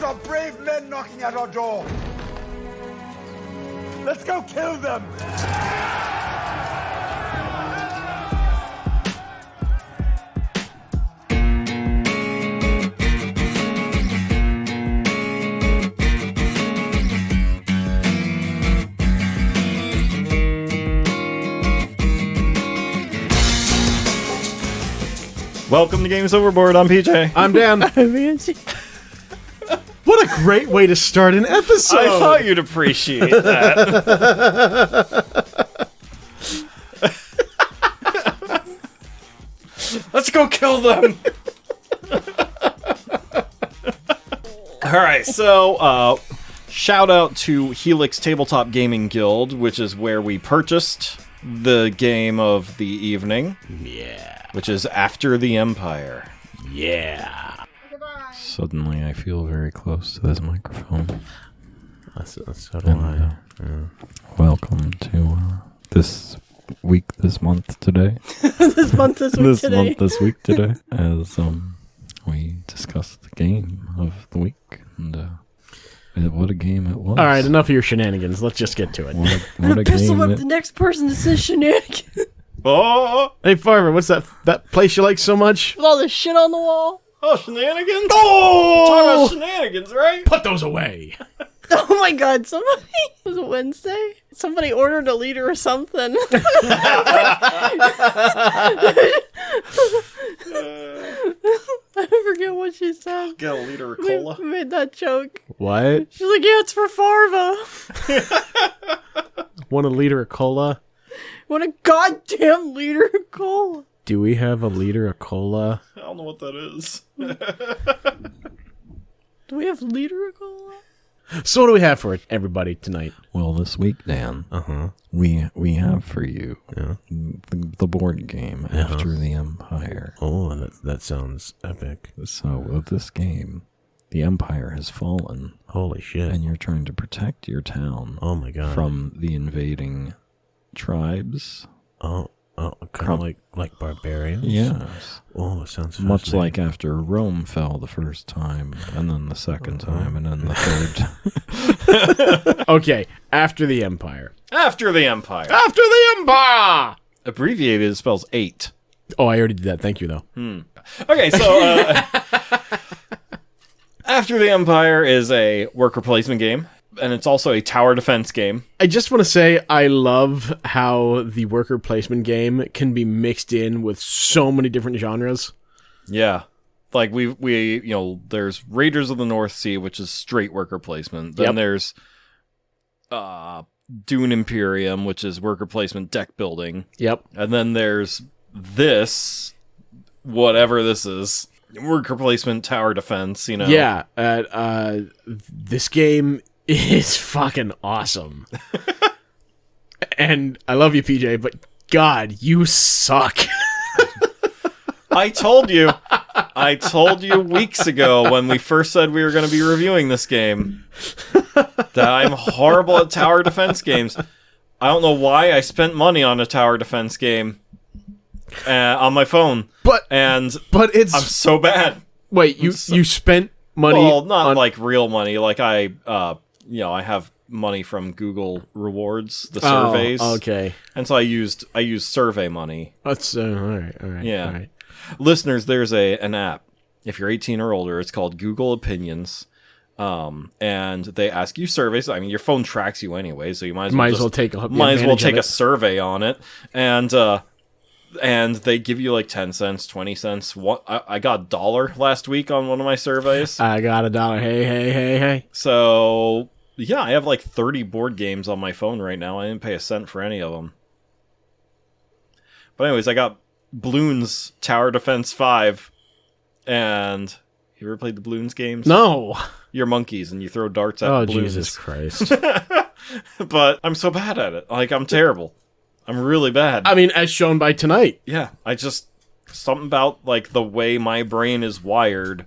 Those are brave men knocking at our door. Let's go kill them. Welcome to Games Overboard. I'm PJ. I'm Dan. I'm Angie. What a great way to start an episode. I thought you'd appreciate that. Let's go kill them. All right, so shout out to Helix Tabletop Gaming Guild, which is where we purchased the game of the evening. Yeah. Which is After the Empire. Yeah. Suddenly, I feel very close to this microphone. So do I. Welcome to this week, this month, today. This month, this week, today. As we discuss the game of the week, and what a game it was. All right, enough of your shenanigans. Let's just get to it. What a Pistol game whip it, the next person to say shenanigans. Oh, Hey, Farmer, what's that place you like so much? With all this shit on the wall. oh, shenanigans? Oh! Talking about shenanigans, right? Put those away. Oh my god, somebody... Was it Wednesday? Somebody ordered a liter or something. I forget what she said. Get a liter of We cola. made that joke. What? She's like, yeah, it's for Farva. 1 liter of cola? What a goddamn liter of cola. Do we have a liter of cola? I don't know what that is. Do we have liter of cola? So what do we have for everybody tonight? Well, this week, Dan, we have for you the board game After the Empire. Oh, that sounds epic. So, with this game, the Empire has fallen, Holy shit. and you're trying to protect your town Oh my god. from the invading tribes. Oh, kind of like barbarians? Yes. Oh, it sounds Much fascinating. like after Rome fell the first time, and then the second time, and then the third. Okay, After the Empire. After the Empire. After the Empire! Abbreviated, it spells 8. Oh, I already did that. Thank you, though. Okay, so After the Empire is a worker placement game, and it's also a tower defense game. I just want to say I love how the worker placement game can be mixed in with so many different genres. Yeah. Like we there's Raiders of the North Sea, which is straight worker placement. Then there's Dune Imperium, which is worker placement deck building. Yep. And then there's this, whatever this is, worker placement tower defense, Yeah. This game is fucking awesome. And I love you, PJ, but God, you suck. I told you weeks ago when we first said we were going to be reviewing this game that I'm horrible at tower defense games. I don't know why I spent money on a tower defense game on my phone, but it's I'm so bad. Wait, you spent money? Well, not on... like real money. Like I have money from Google Rewards, the surveys. Oh, okay. And so I used survey money. That's all right. Yeah. All right. Listeners, there's an app. If you're 18 or older, it's called Google Opinions. And they ask you surveys. I mean, your phone tracks you anyway, so you might as well take a survey on it. And they give you like 10 cents, 20 cents. I got $1 last week on one of my surveys. I got $1. Hey. So, yeah, I have like 30 board games on my phone right now. I didn't pay a cent for any of them. But anyways, I got Bloons Tower Defense 5. And you ever played the Bloons games? No. You're monkeys and you throw darts at balloons. Oh, Jesus Christ. But I'm so bad at it. Like, I'm terrible. I'm really bad. I mean, as shown by tonight. Yeah, something about, like, the way my brain is wired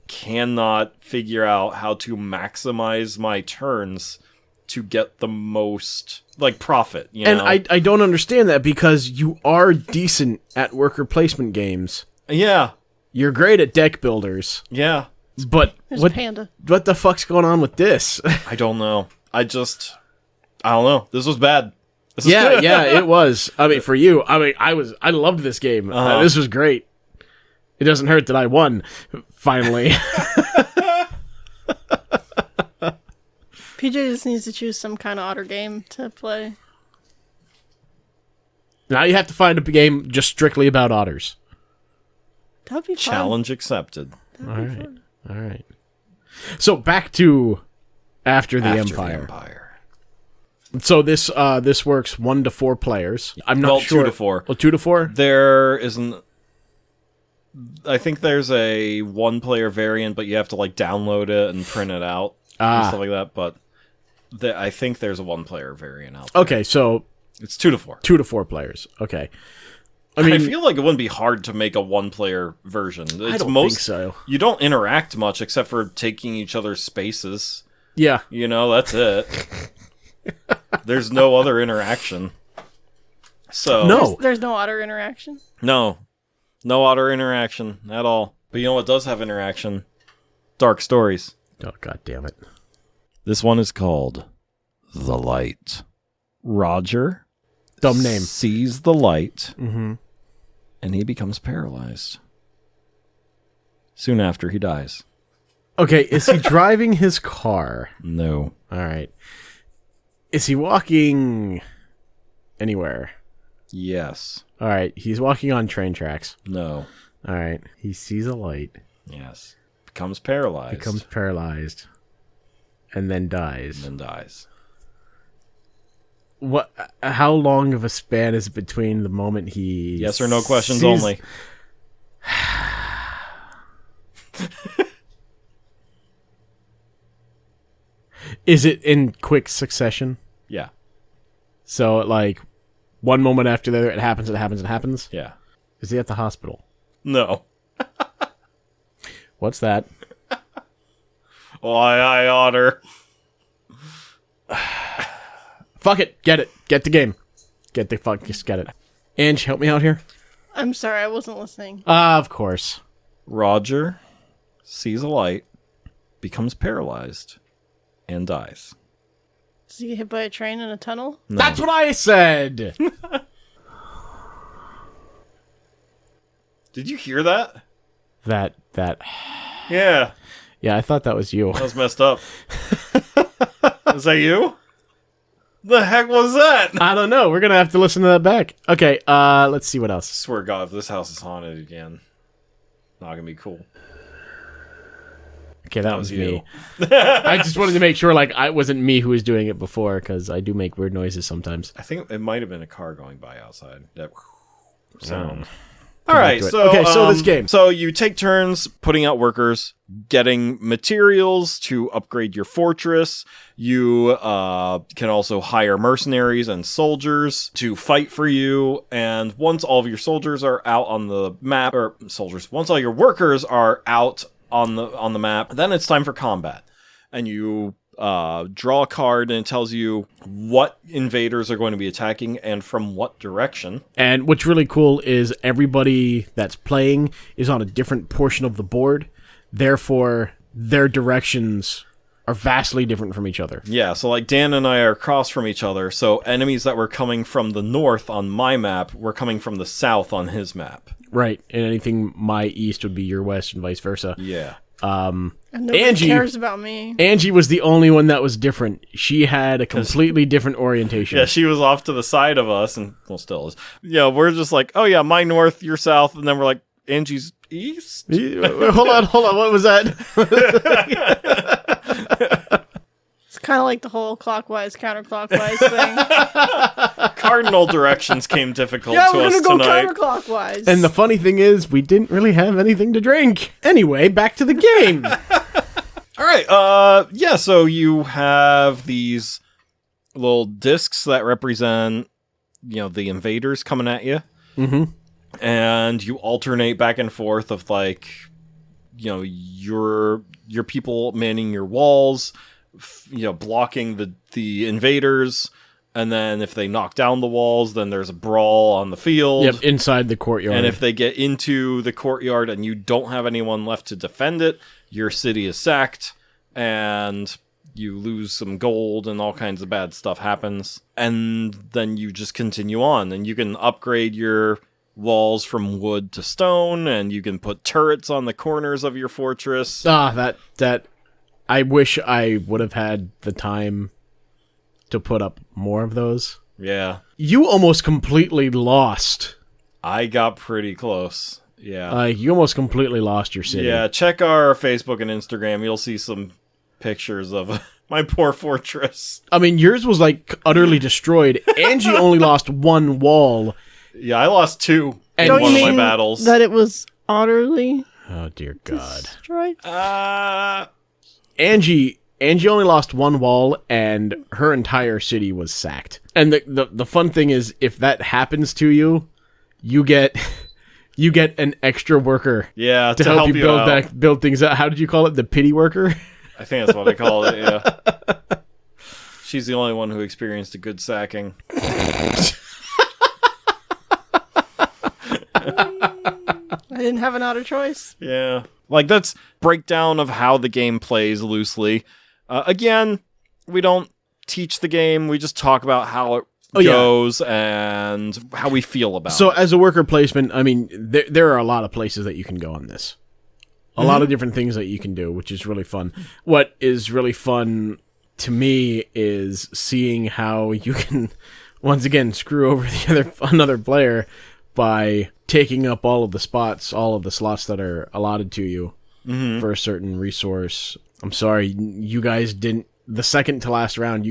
cannot figure out how to maximize my turns to get the most, like, profit, you know? And I don't understand that because you are decent at worker placement games. Yeah. You're great at deck builders. Yeah. But There's a panda. What the fuck's going on with this? I don't know. I don't know. This was bad. Yeah, it was. I mean, for you, I loved this game. This was great. It doesn't hurt that I won, finally. PJ just needs to choose some kind of otter game to play. Now you have to find a game just strictly about otters. That'd be fun. Challenge accepted. All right. So back to After the Empire. So this works 1 to 4 players. I'm not sure. 2 to 4. Well, 2 to 4. There isn't. I think there's a 1-player variant, but you have to like download it and print it out and stuff like that. But I think there's a 1-player variant out there. Okay, so it's 2 to 4. 2 to 4 players. Okay. I feel like it wouldn't be hard to make a 1-player version. I don't think so. You don't interact much except for taking each other's spaces. Yeah. That's it. There's no other interaction. So no, there's no otter interaction. No otter interaction at all. But you know what does have interaction? Dark Stories. Oh, god damn it. This one is called The Light. Roger dumb name sees the light and he becomes paralyzed. Soon after he dies. Okay, is he driving his car? No. All right. Is he walking anywhere? Yes. All right, he's walking on train tracks. No. All right, he sees a light. Yes. Becomes paralyzed. And then dies. What? How long of a span is between the moment he... Yes or no questions only. Is it in quick succession? Yeah. So, like, one moment after the other, it happens? Yeah. Is he at the hospital? No. What's that? Why, otter. Fuck it. Get it. Get the game. Just get it. Ange, help me out here. I'm sorry, I wasn't listening. Of course. Roger sees a light, becomes paralyzed, and dies. Does he get hit by a train in a tunnel? No. That's what I said! Did you hear that? That. Yeah. Yeah, I thought that was you. That was messed up. Is that you? The heck was that? I don't know. We're gonna have to listen to that back. Okay, let's see what else. I swear to God, if this house is haunted again, not gonna be cool. Okay, that was me. I just wanted to make sure, like, I wasn't me who was doing it before, because I do make weird noises sometimes. I think it might have been a car going by outside. That sound. All right, so this game. So you take turns putting out workers, getting materials to upgrade your fortress. You can also hire mercenaries and soldiers to fight for you. And once all of your soldiers are out on the map, once all your workers are out on the map, then it's time for combat. And you draw a card and it tells you what invaders are going to be attacking and from what direction. And what's really cool is everybody that's playing is on a different portion of the board. Therefore, their directions are vastly different from each other. Yeah, so like Dan and I are across from each other, so enemies that were coming from the north on my map were coming from the south on his map. Right, and anything my east would be your west and vice versa. Yeah. And nobody Angie cares about me. Angie was the only one that was different. She had a completely different orientation. Yeah, she was off to the side of us, and well, still is. Yeah, we're just like, oh yeah, my north, your south, and then we're like, Angie's east? Hold on, what was that? It's kind of like the whole clockwise, counterclockwise thing. Cardinal directions came difficult Yeah, to we're us gonna go tonight. counterclockwise. And the funny thing is, we didn't really have anything to drink. Anyway, back to the game. All right, yeah, so you have these little discs that represent, the invaders coming at you. Mm-hmm. And you alternate back and forth of like, your people manning your walls, blocking the invaders, And then if they knock down the walls, then there's a brawl on the field. Yep, inside the courtyard. And if they get into the courtyard and you don't have anyone left to defend it, your city is sacked, and you lose some gold, and all kinds of bad stuff happens. And then you just continue on, and you can upgrade your walls from wood to stone, and you can put turrets on the corners of your fortress. That I wish I would have had the time to put up more of those. Yeah. You almost completely lost. I got pretty close. Yeah. You almost completely lost your city. Yeah, check our Facebook and Instagram. You'll see some pictures of my poor fortress. I mean, yours was like utterly destroyed. Angie only lost one wall. Yeah, I lost 2 in Don't one you of my mean battles. that it was utterly Oh dear God. destroyed? Angie only lost one wall, and her entire city was sacked. And the fun thing is, if that happens to you, you get an extra worker. Yeah, to help you out. build things out. How did you call it? The pity worker? I think that's what I call it. Yeah. She's the only one who experienced a good sacking. I didn't have an outer choice. Yeah. Like, that's breakdown of how the game plays loosely. Again, we don't teach the game. We just talk about how it goes and how we feel about it. So as a worker placement, I mean, there are a lot of places that you can go on this. A lot of different things that you can do, which is really fun. What is really fun to me is seeing how you can, once again, screw over another player by taking up all of the spots, all of the slots that are allotted to you for a certain resource. I'm sorry, you guys didn't, the second to last round,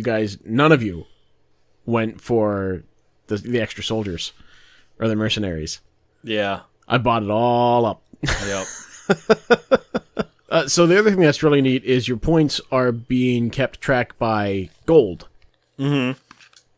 none of you went for the extra soldiers or the mercenaries. Yeah. I bought it all up. Yep. So the other thing that's really neat is your points are being kept track by gold. Mm-hmm.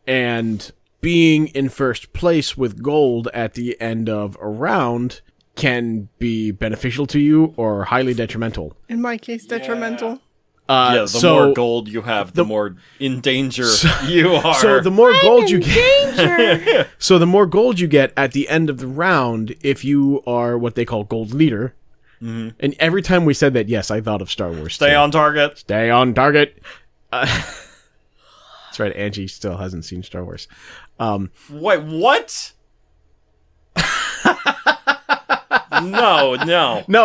And being in first place with gold at the end of a round can be beneficial to you or highly detrimental. In my case, detrimental. The more gold you have, the more in danger you are. So the more gold you get, so the more gold you get at the end of the round, if you are what they call gold leader. And every time we said that, yes, I thought of Star Wars. Stay on target. Stay on target. That's right. Angie still hasn't seen Star Wars. Wait, what? No,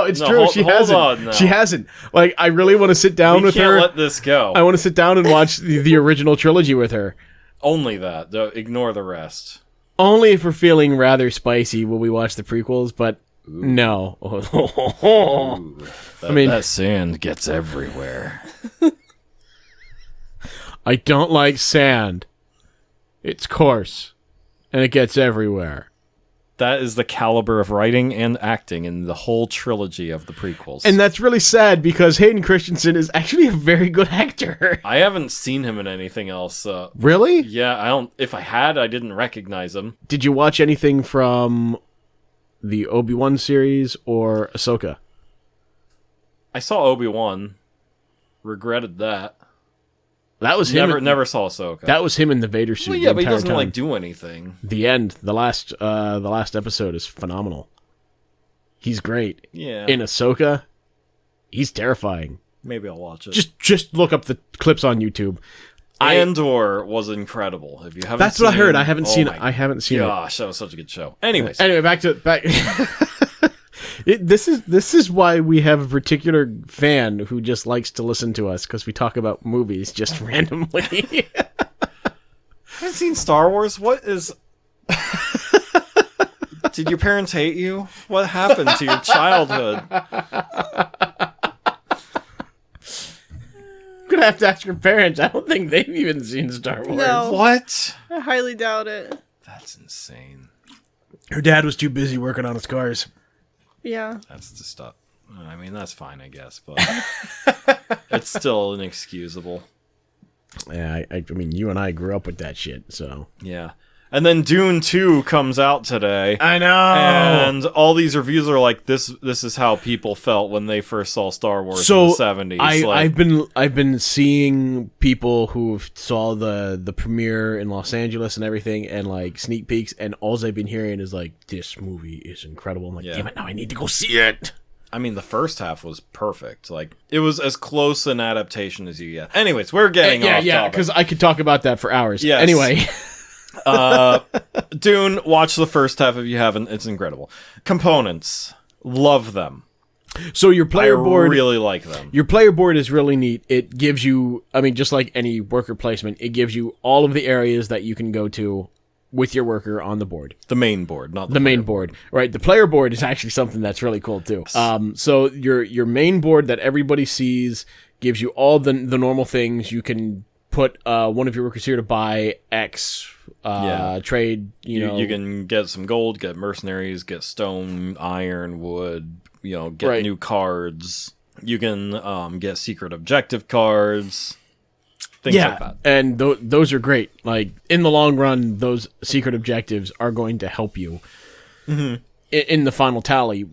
it's true. She hasn't. She hasn't. Like, I really want to sit down with her. We can't let this go. I want to sit down and watch the original trilogy with her. Only that. Ignore the rest. Only if we're feeling rather spicy will we watch the prequels, but no. That sand gets everywhere. I don't like sand. It's coarse, and it gets everywhere. That is the caliber of writing and acting in the whole trilogy of the prequels. And that's really sad because Hayden Christensen is actually a very good actor. I haven't seen him in anything else. Really? Yeah, I don't. If I had, I didn't recognize him. Did you watch anything from the Obi-Wan series or Ahsoka? I saw Obi-Wan. Regretted that. That was him. Never saw Ahsoka. That was him in the Vader suit. Well, yeah, but he doesn't do anything. The end, the last episode is phenomenal. He's great. Yeah. In Ahsoka, he's terrifying. Maybe I'll watch it. Just look up the clips on YouTube. Andor was incrable. If you haven't, that's what I heard. I haven't seen it. I haven't seen it. Gosh, that was such a good show. Anyway, back. This is why we have a particular fan who just likes to listen to us because we talk about movies just randomly. Haven't seen Star Wars. What is? Did your parents hate you? What happened to your childhood? I'm gonna have to ask your parents. I don't think they've even seen Star Wars. No. What? I highly doubt it. That's insane. Her dad was too busy working on his cars. Yeah. That's the stuff. I mean, that's fine, I guess, but it's still inexcusable. Yeah, I mean, you and I grew up with that shit, so. Yeah. And then Dune 2 comes out today. I know. And all these reviews are like, this is how people felt when they first saw Star Wars in the 70s. I've been seeing people who saw the premiere in Los Angeles and everything, and like sneak peeks, and all they've been hearing is like, this movie is incredible. I'm like, damn it, now I need to go see it. I mean, the first half was perfect. Like, it was as close an adaptation as you get. Anyways, we're getting off topic. Yeah, because I could talk about that for hours. Yes. Anyway. Dune, watch the first half if you haven't. It's incredible. Components. Love them. So your player board... I really like them. Your player board is really neat. It gives you... I mean, just like any worker placement, it gives you all of the areas that you can go to with your worker on the board. The main board, not the main board. Right. The player board is actually something that's really cool too. So your main board that everybody sees gives you all the normal things. You can put one of your workers here to buy X, trade, you can get some gold, get mercenaries, get stone, iron, wood, get new cards. You can get secret objective cards. Things like that. And those are great. Like, in the long run, those secret objectives are going to help you in the final tally.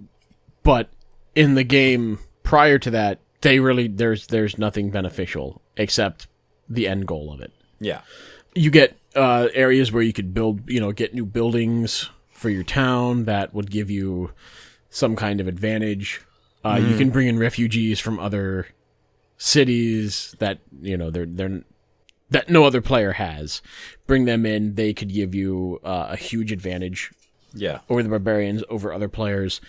But in the game prior to that, there's nothing beneficial except the end goal of it. Yeah. You get areas where you could build, get new buildings for your town that would give you some kind of advantage. You can bring in refugees from other cities that they're that no other player has. Bring them in, they could give you a huge advantage over the barbarians, over other players.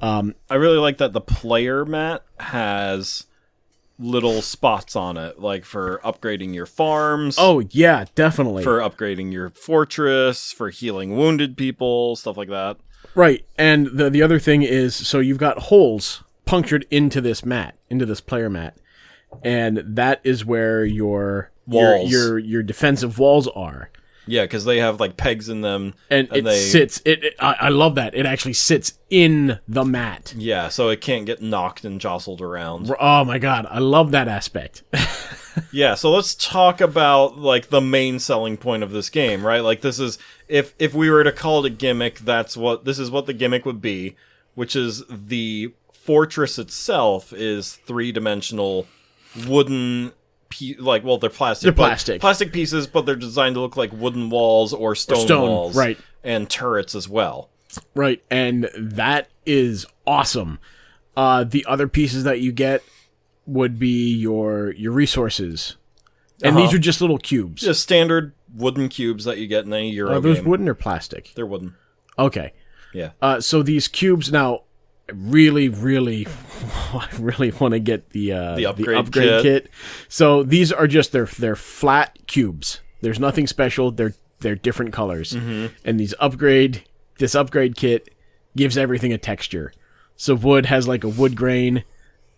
I really like that the player mat has little spots on it, like for upgrading your farms. Oh yeah, definitely. For upgrading your fortress, for healing wounded people, stuff like that. Right. And the other thing is, so you've got holes punctured into this player mat. And that is where your walls, your defensive walls are. Yeah, because they have like pegs in them, and sits. I love that it actually sits in the mat. Yeah, so it can't get knocked and jostled around. Oh my god, I love that aspect. Yeah, so let's talk about like the main selling point of this game, right? Like this is if we were to call it a gimmick, this is what the gimmick would be, which is the fortress itself is 3-dimensional. Wooden, they're plastic. They're plastic. Plastic pieces, but they're designed to look like wooden walls or stone walls. Right. And turrets as well. Right, and that is awesome. The other pieces that you get would be your resources. And these are just little cubes. Just standard wooden cubes that you get in any Euro game. Are those wooden or plastic? They're wooden. Okay. Yeah. So these cubes now... I really want to get the upgrade kit. So these are just they're flat cubes. There's nothing special. They're different colors. And this upgrade kit gives everything a texture. So wood has like a wood grain.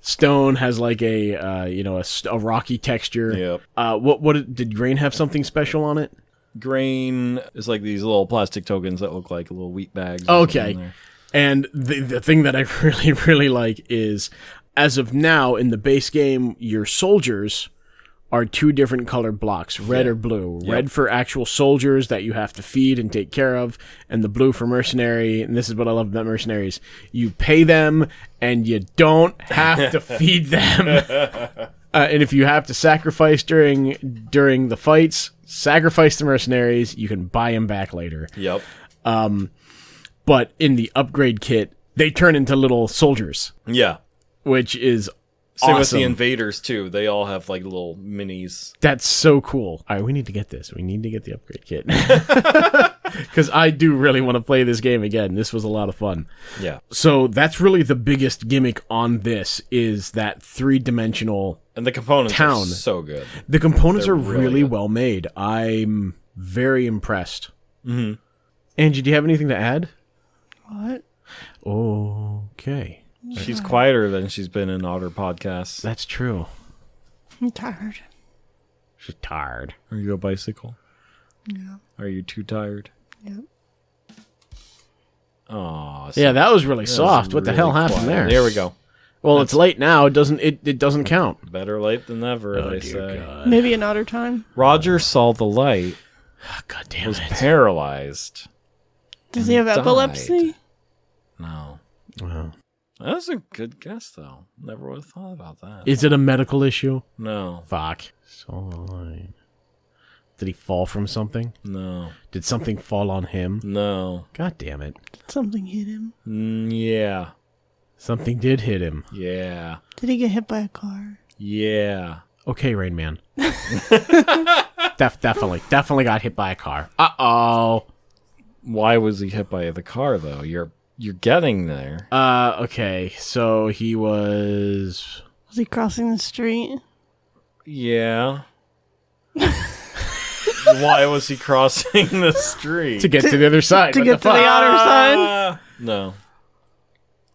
Stone has like a rocky texture. Yep. What did grain have something special on it? Grain is like these little plastic tokens that look like little wheat bags. Okay. And the thing that I really, really like is, as of now, in the base game, your soldiers are 2 different color blocks, red or blue. Yep. Red for actual soldiers that you have to feed and take care of, and the blue for mercenary, and this is what I love about mercenaries. You pay them, and you don't have to feed them. And if you have to sacrifice during the fights, sacrifice the mercenaries, you can buy them back later. Yep. But in the upgrade kit, they turn into little soldiers. Yeah. Which is Same awesome. with the invaders, too. They all have, like, little minis. That's so cool. All right, we need to get this. We need to get the upgrade kit. Because I do really want to play this game again. This was a lot of fun. Yeah. So that's really the biggest gimmick on this, is that 3-dimensional And the components town. are so good. The components They're are really good. well made. I'm very impressed. Mm-hmm. Angie, do you have anything to add? What? Okay. She's quieter than she's been in other podcasts. That's true. I'm tired. She's tired. Are you a bicycle? Yeah. Are you too tired? Yep. Oh, Yeah, that was really soft. What the hell happened there? There we go. Well, it's late now. It doesn't count. Better late than never, Oh, they dear say. God. Maybe another time. Roger saw the light God damn was it. paralyzed. Does he have died. epilepsy? No. Wow. That's a good guess, though. Never would have thought about that. Is it a medical issue? No. Fuck. So annoying. Did he fall from something? No. Did something fall on him? No. God damn it. Something hit him. Yeah. Something did hit him. Yeah. Did he get hit by a car? Yeah. Okay, Rain Man. Definitely got hit by a car. Uh-oh. Why was he hit by the car, though? You're getting there. Okay, so he was... Was he crossing the street? Yeah. Why was he crossing the street? To get to the other side. To get to the other side? No.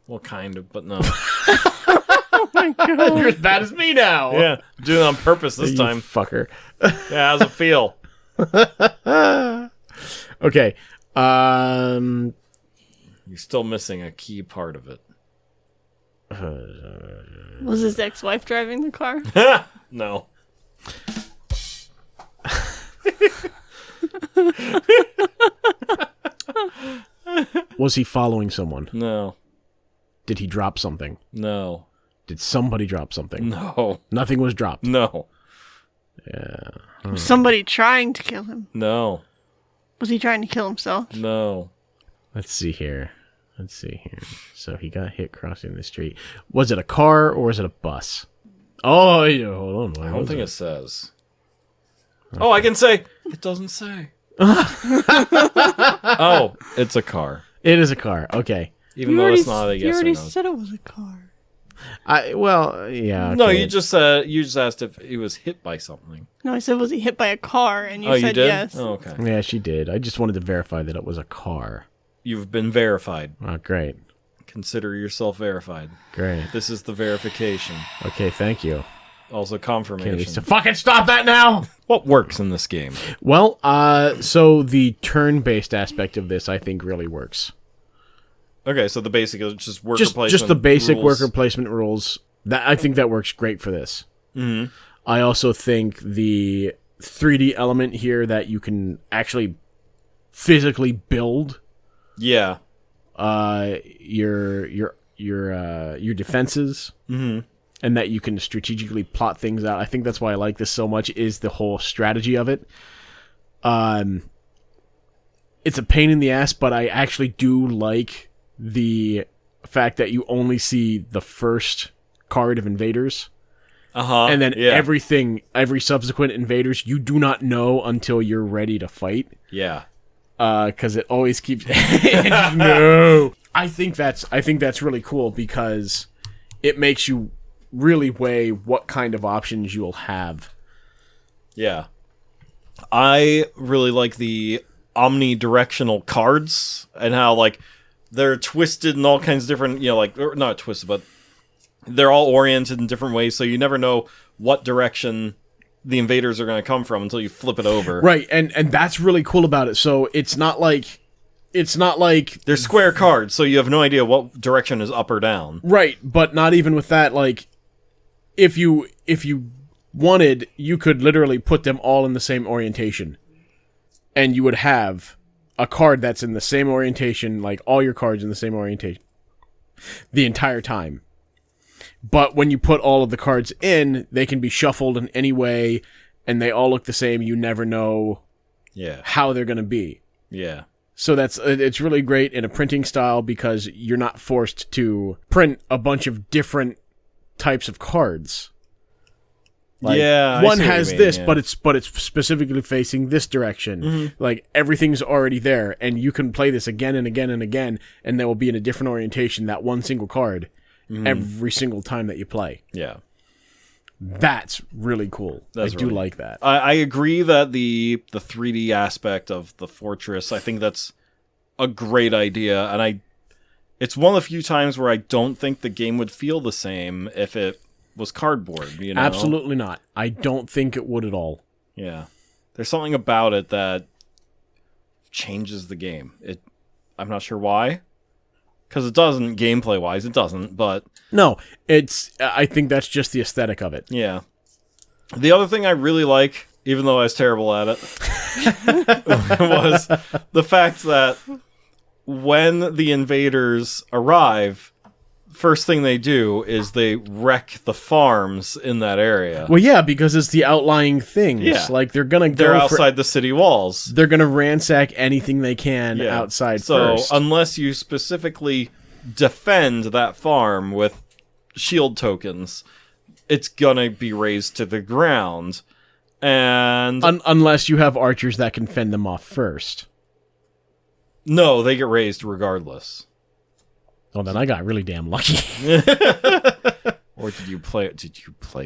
Well, kind of, but no. You're as bad as me now. Yeah, doing it on purpose this time. Fucker. Yeah, how's it feel? Okay. You're still missing a key part of it. Was his ex-wife driving the car? No. Was he following someone? No. Did he drop something? No. Did somebody drop something? No. Nothing was dropped. No. Yeah. Was somebody trying to kill him? No. Was he trying to kill himself? No. Let's see here. So he got hit crossing the street. Was it a car or was it a bus? Oh, yeah, hold on. I don't think it says. Okay. Oh, I can say. It doesn't say. Oh, it's a car. It is a car. Okay. Even though it's not a yes or no. You already said it was a car. Well, yeah. Okay. No, you just asked if he was hit by something. No, I said was he hit by a car, and you Oh, said you did? yes. Oh, okay. Yeah, she did. I just wanted to verify that it was a car. You've been verified. Oh, great. Consider yourself verified. Great. This is the verification. Okay, thank you. Also Okay, confirmation. so fucking stop that now! What works in this game? Well, so the turn-based aspect of this, I think, really works. Okay, so the basic is just worker placement. Just the basic rules. worker placement rules. I think that works great for this. Mm-hmm. I also think the 3D element here that you can actually physically build Yeah. your defenses, and that you can strategically plot things out. I think that's why I like this so much, is the whole strategy of it. It's a pain in the ass, but I actually do like the fact that you only see the first card of invaders. And then every subsequent invaders you do not know until you're ready to fight. Yeah. Because it always keeps no. I think that's really cool because it makes you really weigh what kind of options you'll have. Yeah. I really like the omnidirectional cards and how like they're twisted in all kinds of different, like not twisted, but they're all oriented in different ways, so you never know what direction the invaders are going to come from until you flip it over. Right, and that's really cool about it. So it's not like they're square cards, so you have no idea what direction is up or down. Right, but not even with that. Like, if you wanted, you could literally put them all in the same orientation, and you would have a card that's in the same orientation, like all your cards in the same orientation, the entire time. But when you put all of the cards in, they can be shuffled in any way, and they all look the same. You never know how they're going to be. Yeah. So it's really great in a printing style because you're not forced to print a bunch of different types of cards. Like, one has this, but it's specifically facing this direction. Mm-hmm. Like, everything's already there, and you can play this again and again and again, and they will be in a different orientation, that one single card. Mm-hmm. Every single time that you play. Yeah. That's really cool. I do like that. I agree that the 3D aspect of the fortress, I think that's a great idea. And it's one of the few times where I don't think the game would feel the same if it was cardboard, Absolutely not. I don't think it would at all. Yeah. There's something about it that changes the game. I'm not sure why. Because it doesn't, gameplay-wise, it doesn't, but... No, I think that's just the aesthetic of it. Yeah. The other thing I really like, even though I was terrible at it, was the fact that when the invaders arrive, first thing they do is they wreck the farms in that area. Well, yeah, because it's the outlying things. Yeah. Like, they're outside the city walls. They're gonna ransack anything they can outside first. So, unless you specifically defend that farm with shield tokens, it's gonna be razed to the ground. And unless you have archers that can fend them off first. No, they get razed regardless. Well, then I got really damn lucky. Or did you play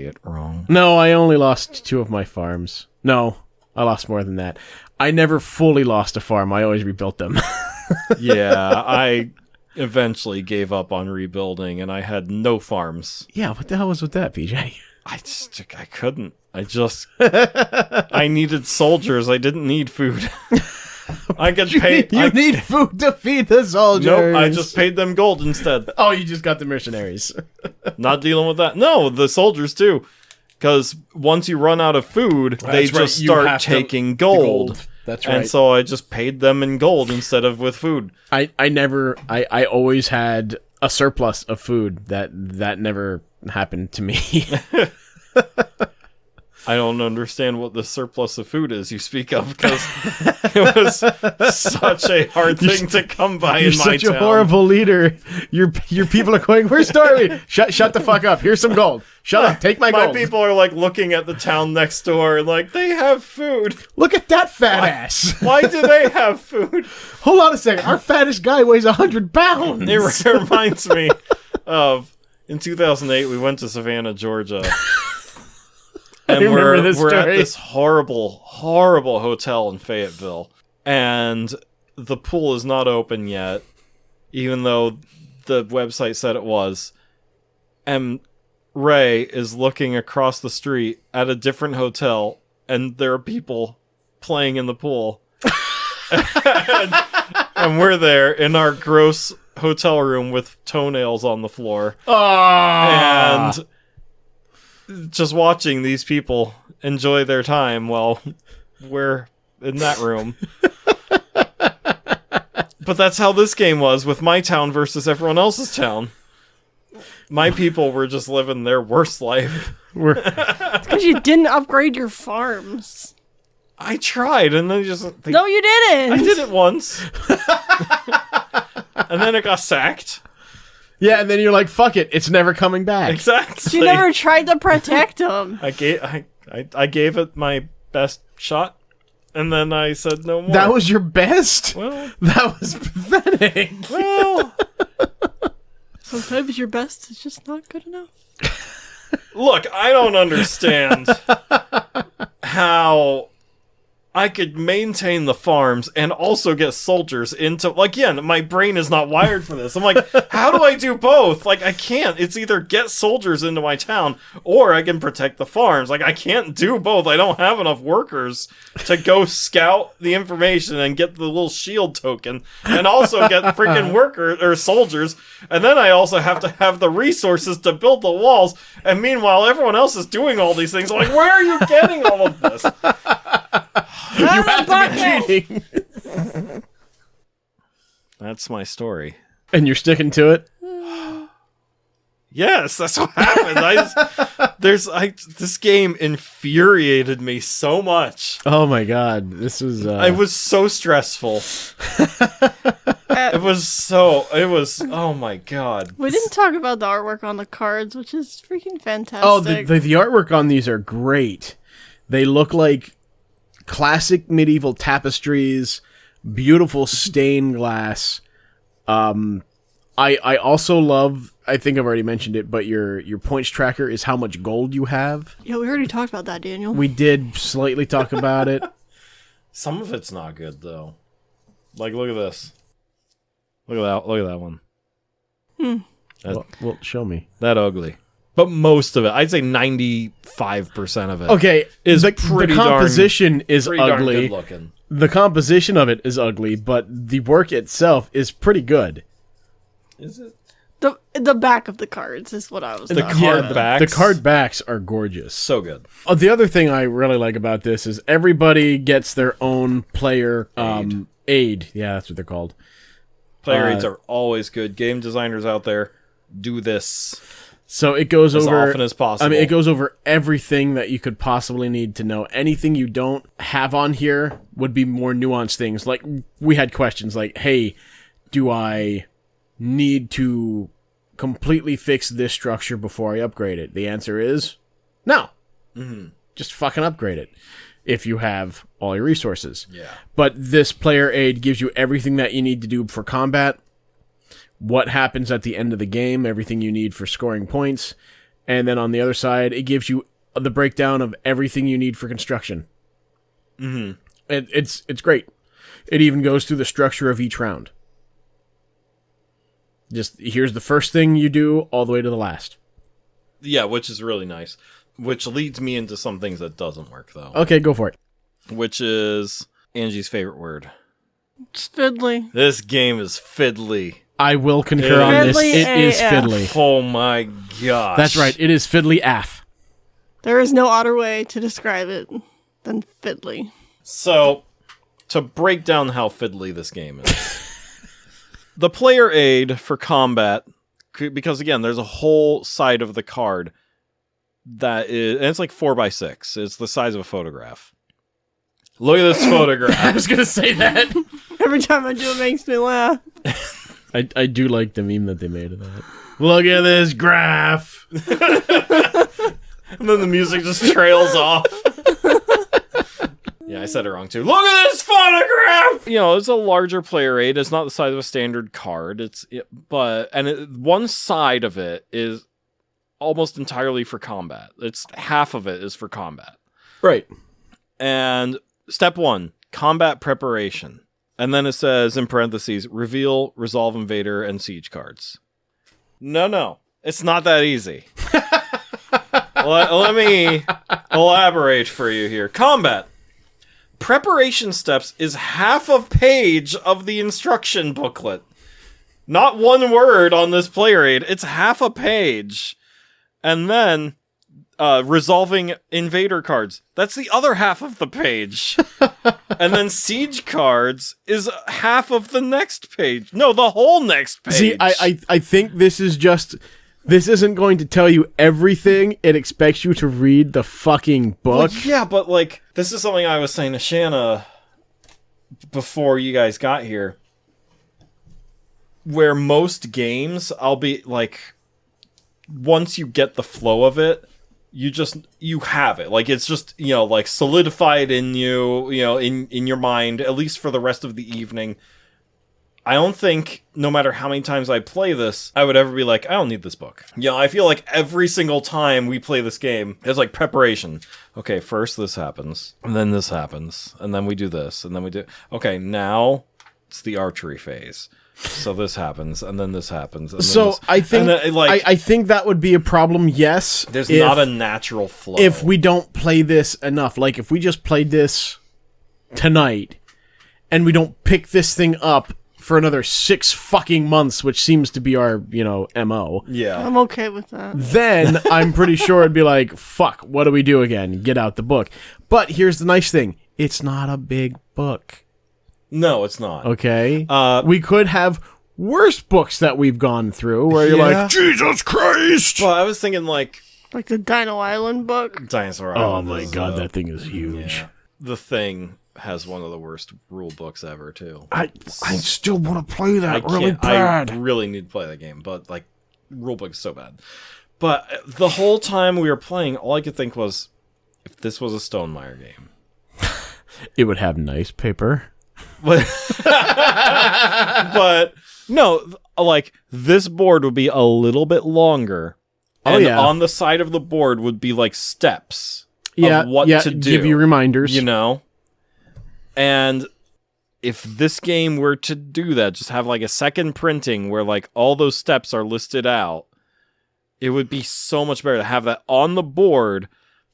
it wrong? No, I only lost 2 of my farms. No, I lost more than that. I never fully lost a farm. I always rebuilt them. Yeah, I eventually gave up on rebuilding, and I had no farms. Yeah, what the hell was with that, PJ? I couldn't. I needed soldiers. I didn't need food. I get paid. You need food to feed the soldiers. Nope, I just paid them gold instead. Oh, you just got the mercenaries. Not dealing with that. No, the soldiers too. Because once you run out of food, they just start taking gold. That's right. And so I just paid them in gold instead of with food. I always had a surplus of food. That never happened to me. I don't understand what the surplus of food is you speak of, because it was such a hard thing to come by in my town. You're such a horrible leader. Your people are going, "We're starving." Shut the fuck up. Here's some gold. Shut up. Take my gold. My people are like looking at the town next door and like, they have food. Look at that fat ass. Why do they have food? Hold on a second. Our fattest guy weighs 100 pounds. It reminds me of in 2008 we went to Savannah, Georgia. And we're at this horrible, horrible hotel in Fayetteville. And the pool is not open yet, even though the website said it was. And Ray is looking across the street at a different hotel, and there are people playing in the pool. and we're there in our gross hotel room with toenails on the floor. And just watching these people enjoy their time while we're in that room. But that's how this game was, with my town versus everyone else's town. My people were just living their worst life. Because you didn't upgrade your farms. I tried, and then No, you didn't! I did it once. And then it got sacked. Yeah, and then you're like, fuck it, it's never coming back. Exactly. You never tried to protect them. I gave it my best shot, and then I said no more. That was your best? Well, that was pathetic. Well, sometimes your best is just not good enough. Look, I don't understand how I could maintain the farms and also get soldiers into... Like, again, my brain is not wired for this. I'm like, how do I do both? Like, I can't. It's either get soldiers into my town or I can protect the farms. Like, I can't do both. I don't have enough workers to go scout the information and get the little shield token and also get freaking workers or soldiers. And then I also have to have the resources to build the walls. And meanwhile, everyone else is doing all these things. I'm like, where are you getting all of this? You have to be cheating. That's my story. And you're sticking to it? Yes, that's what happened. This game infuriated me so much. Oh my god, this was... It was so stressful. It was, oh my god. We didn't talk about the artwork on the cards, which is freaking fantastic. Oh, the artwork on these are great. They look like classic medieval tapestries, beautiful stained glass. I also love, I think I've already mentioned it, but your points tracker is how much gold you have. Yeah, we already talked about that, Daniel. We did slightly talk about it. Some of it's not good though. Like, look at this. Look at that one. Well, show me. That ugly. But most of it, I'd say 95% of it. Okay, is the composition is pretty ugly. Darn good looking. The composition of it is ugly, but the work itself is pretty good. Is it? The back of the cards is what I was The talking card about. backs. The card backs are gorgeous. So good. The other thing I really like about this is everybody gets their own player aid. Yeah, that's what they're called. Player aids are always good. Game designers out there, do this. So it goes as over often as possible. I mean, it goes over everything that you could possibly need to know. Anything you don't have on here would be more nuanced things. Like, we had questions like, hey, do I need to completely fix this structure before I upgrade it? The answer is no. Mm-hmm. Just fucking upgrade it if you have all your resources. Yeah. But this player aid gives you everything that you need to do for combat, what happens at the end of the game, everything you need for scoring points, and then on the other side, it gives you the breakdown of everything you need for construction. Mm-hmm. It's great. It even goes through the structure of each round. Just, here's the first thing you do, all the way to the last. Yeah, which is really nice. Which leads me into some things that doesn't work, though. Okay, go for it. Which is Angie's favorite word. It's fiddly. This game is fiddly. I will concur on this. Fiddly It is AF. fiddly. Oh my gosh. That's right. It is fiddly AF. There is no other way to describe it than fiddly. So, to break down how fiddly this game is. The player aid for combat, because again, there's a whole side of the card that is, and it's like 4x6. It's the size of a photograph. Look at this photograph. I was going to say that. Every time I do it makes me laugh. I do like the meme that they made of that. Look at this graph. And then the music just trails off. Yeah, I said it wrong too. Look at this photograph! You know, it's a larger player aid. It's not the size of a standard card. One side of it is almost entirely for combat. It's half of it is for combat. Right. And step 1, combat preparation. And then it says, in parentheses, reveal, resolve invader, and siege cards. No. It's not that easy. Let me elaborate for you here. Combat. Preparation steps is half a page of the instruction booklet. Not one word on this player aid. It's half a page. And then resolving invader cards. That's the other half of the page. And then siege cards is half of the next page. No, the whole next page. See, I think this isn't going to tell you everything. It expects you to read the fucking book. Well, yeah, but like, this is something I was saying to Shanna before you guys got here. Where most games, I'll be like, once you get the flow of it, you have it. Like, it's just, you know, like solidified in you, you know, in your mind, at least for the rest of the evening. I don't think, no matter how many times I play this, I would ever be like, I don't need this book. You know, I feel like every single time we play this game, it's like preparation. Okay, first this happens, and then this happens, and then we do this, and then we do... Okay, now it's the archery phase. So this happens, and then this happens. And So then this, I think and then, like, I think that would be a problem, yes. there's not a natural flow. If we don't play this enough. Like, if we just played this tonight, and we don't pick this thing up for another 6 fucking months, which seems to be our, you know, MO. Yeah. I'm okay with that. Then I'm pretty sure it'd be like, fuck, what do we do again? Get out the book. But here's the nice thing. It's not a big book. No, it's not. Okay? We could have worse books that we've gone through where you're Yeah. like, Jesus Christ! Well, I was thinking, like, Like the Dino Island book. Dinosaur Oh Island my is, god, that thing is huge. yeah. The Thing has one of the worst rule books ever, too. I still want to play that I really need to play that game, but like, rulebook is so bad. But the whole time we were playing, all I could think was, if this was a Stonemaier game, It would have nice paper. but no, like, this board would be a little bit longer. Oh, And yeah. on the side of the board would be like steps Yeah, of what yeah, to do. give you reminders. You know? And if this game were to do that, just have like a second printing where like all those steps are listed out, it would be so much better to have that on the board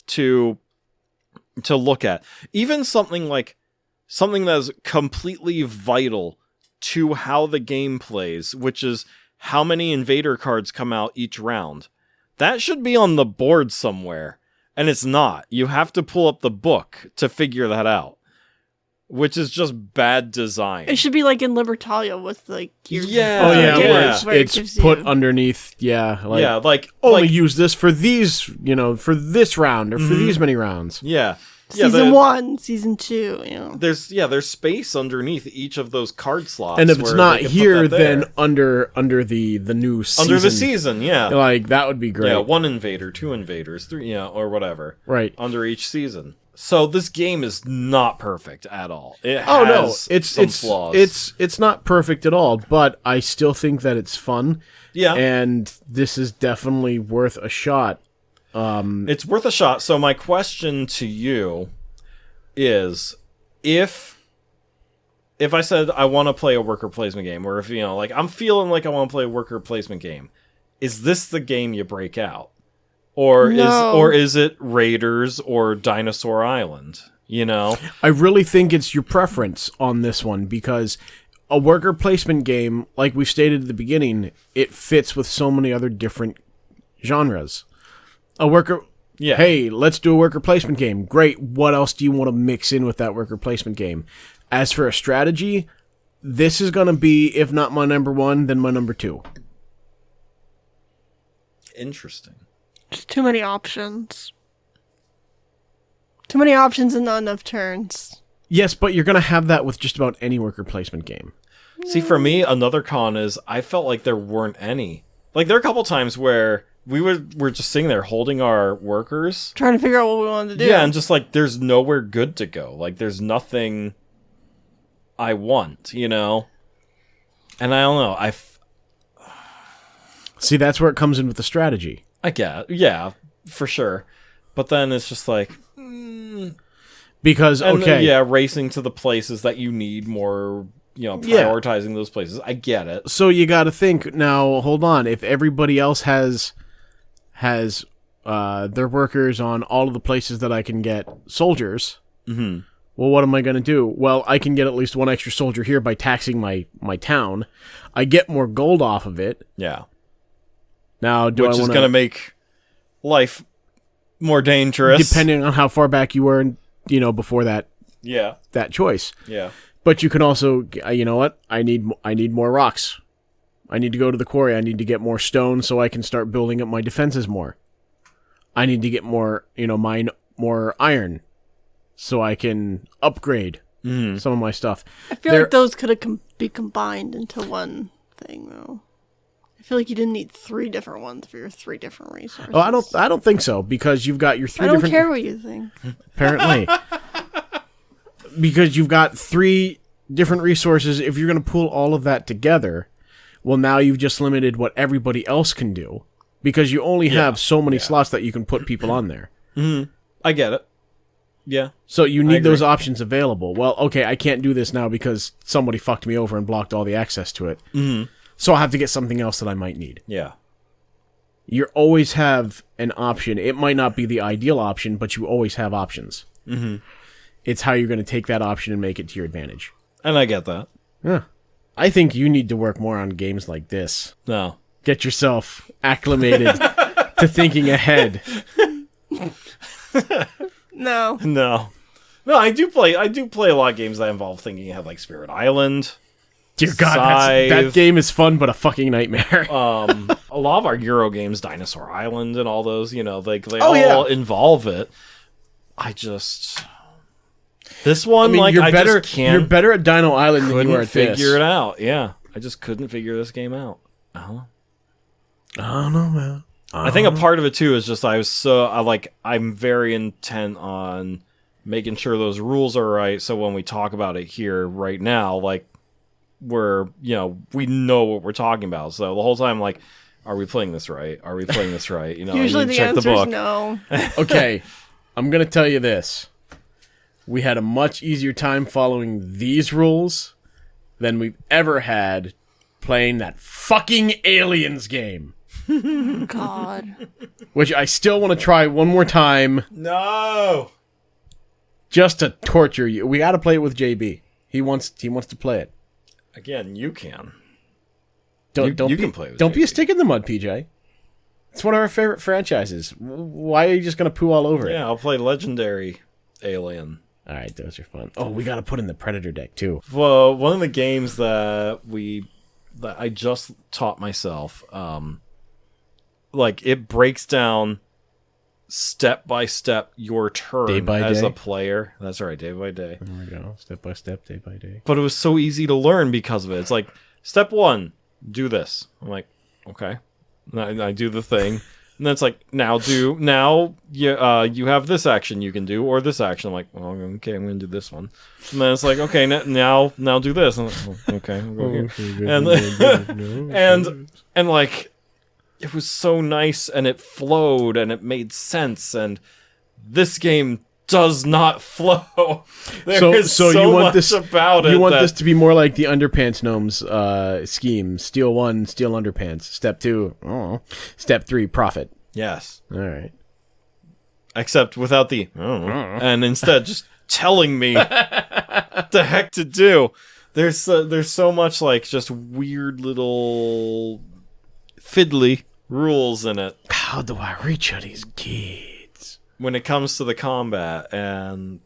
to look at. Even something that is completely vital to how the game plays, which is how many invader cards come out each round. That should be on the board somewhere. And it's not. You have to pull up the book to figure that out. Which is just bad design. It should be like in Libertalia with like your where it's put underneath. Like only use this for these, for this round or for these many rounds. Yeah. Season 1, Season 2, There's space underneath each of those card slots. And if it's not here, then under the new season. Under the season, yeah. Like, that would be great. Yeah, 1 invader, 2 invaders, 3, or whatever. Right. Under each season. So this game is not perfect at all. It has some flaws. It's not perfect at all, but I still think that it's fun. Yeah. And this is definitely worth a shot. It's worth a shot. So my question to you is, if I said I want to play a worker placement game, or if I'm feeling like I want to play a worker placement game, is this the game you break out, or is it Raiders or Dinosaur Island? I really think it's your preference on this one, because a worker placement game, like we stated at the beginning, it fits with so many other different genres. Hey, let's do a worker placement game. Great. What else do you want to mix in with that worker placement game? As for a strategy, this is going to be, if not my number 1, then my number 2. Interesting. Just too many options. Too many options and not enough turns. Yes, but you're going to have that with just about any worker placement game. See, for me, another con is I felt like there weren't any. Like, there are a couple times where we're just sitting there holding our workers, trying to figure out what we wanted to do. Yeah, and just like there's nowhere good to go. Like there's nothing I want, And I don't know. See, that's where it comes in with the strategy. I get, yeah, for sure. But then it's just like because racing to the places that you need more. Prioritizing those places. I get it. So you got to think now. Hold on. If everybody else has their workers on all of the places that I can get soldiers, well, what am I going to do? Well, I can get at least one extra soldier here by taxing my town. I get more gold off of it. Yeah. Now, which is going to make life more dangerous, depending on how far back you were, before that. Yeah. That choice. Yeah. But you can also, you know what? I need more rocks. I need to go to the quarry. I need to get more stone so I can start building up my defenses more. I need to get more, mine more iron so I can upgrade some of my stuff. I feel like those could be combined into one thing, though. I feel like you didn't need 3 different ones for your 3 different resources. Oh, I don't think so, because you've got your 3 different... I don't care what you think. Apparently. Because you've got 3 different resources. If you're going to pull all of that together, well, now you've just limited what everybody else can do, because you only have so many slots that you can put people on there. I get it. Yeah. So you need those options available. Well, okay, I can't do this now because somebody fucked me over and blocked all the access to it. So I'll have to get something else that I might need. Yeah. You always have an option. It might not be the ideal option, but you always have options. It's how you're going to take that option and make it to your advantage. And I get that. Yeah. I think you need to work more on games like this. No. Get yourself acclimated to thinking ahead. No. No, I do play a lot of games that involve thinking ahead, like Spirit Island. Dear God, that game is fun, but a fucking nightmare. A lot of our Euro games, Dinosaur Island and all those, they all involve it. This one, you're better at Dino Island than you are at this. Figure it out. Yeah, I just couldn't figure this game out. I don't know, man. I think a part of it too is just I'm very intent on making sure those rules are right. So when we talk about it here right now, we know what we're talking about. So the whole time, are we playing this right? Are we playing this right? Usually the answer is no. Okay, I'm gonna tell you this. We had a much easier time following these rules than we've ever had playing that fucking Aliens game. God. Which I still want to try one more time. No. Just to torture you. We got to play it with JB. He wants to play it. Again, you can. Don't be a stick in the mud, PJ. It's one of our favorite franchises. Why are you just going to poo all over it? Yeah, I'll play Legendary Alien. All right, those are fun. Oh, we got to put in the Predator deck, too. Well, one of the games that I just taught myself, like, it breaks down step by step your turn day by as day? a player. That's right, day by day. There we go. Step by step, day by day. But it was so easy to learn because of it. It's like, step 1, do this. I'm like, okay. And I do the thing. And then it's like, now you have this action you can do, or this action. I'm like, well, okay, I'm going to do this one. And then it's like, okay, now do this. I'm like, oh, okay, I'll go here. And like, it was so nice, and it flowed, and it made sense, and this game does not flow. So you want much about it. You want this to be more like the Underpants Gnomes scheme. Steal 1, steal underpants. Step 2, Step 3, profit. Yes. All right. Except without the and instead just telling me the heck to do. There's so much like just weird little fiddly rules in it. How do I reach out these kids? When it comes to the combat, and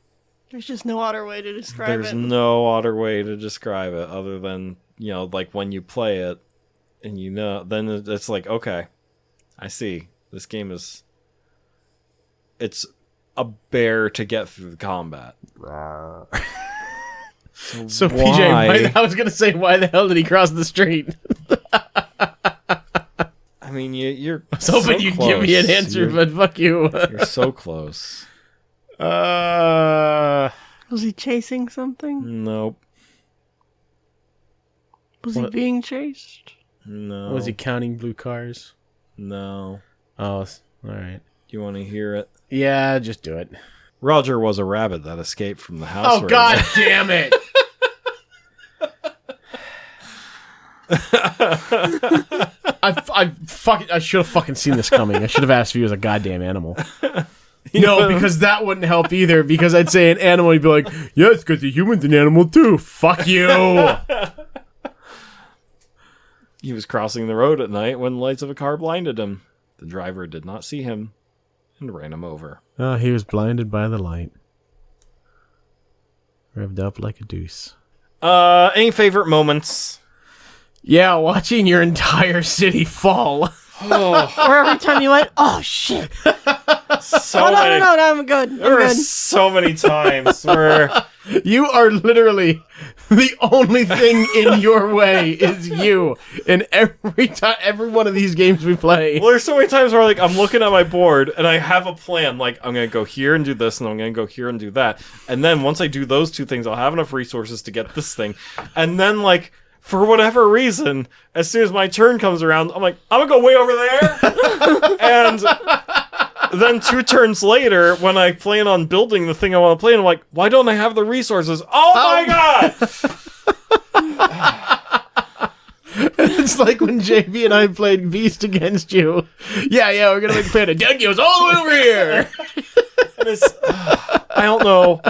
There's just no other way to describe there's it. no other way to describe it other than, like when you play it and then it's like, okay, I see. This game it's a bear to get through the combat. So PJ, I was going to say, why the hell did he cross the street? I mean, you're I was hoping you'd give me an answer, but fuck you. You're so close. Was he chasing something? Nope. Was he being chased? No. Was he counting blue cars? No. Oh, all right. You want to hear it? Yeah, just do it. Roger was a rabbit that escaped from the house. Oh, God damn it! I should have fucking seen this coming. I should have asked if he was a goddamn animal. No, because that wouldn't help either. Because I'd say an animal, he'd be like, "Yes, because the human's an animal too." Fuck you. He was crossing the road at night when the lights of a car blinded him. The driver did not see him and ran him over. Oh, he was blinded by the light. Revved up like a deuce. Any favorite moments? Yeah, watching your entire city fall. Or every time you went, oh shit. No, I'm good. There were so many times where you are literally the only thing in your way is you. In every one of these games we play. Well, there's so many times where like I'm looking at my board and I have a plan. Like I'm gonna go here and do this, and I'm gonna go here and do that. And then once I do those two things, I'll have enough resources to get this thing. And then like, for whatever reason, as soon as my turn comes around, I'm like, I'm gonna go way over there. And then 2 turns later, when I plan on building the thing I want to play, I'm like, why don't I have the resources? Oh my god! It's like when JB and I played Beast against you. Yeah, we're gonna make a plan. And Doug goes all the way over here. And it's, I don't know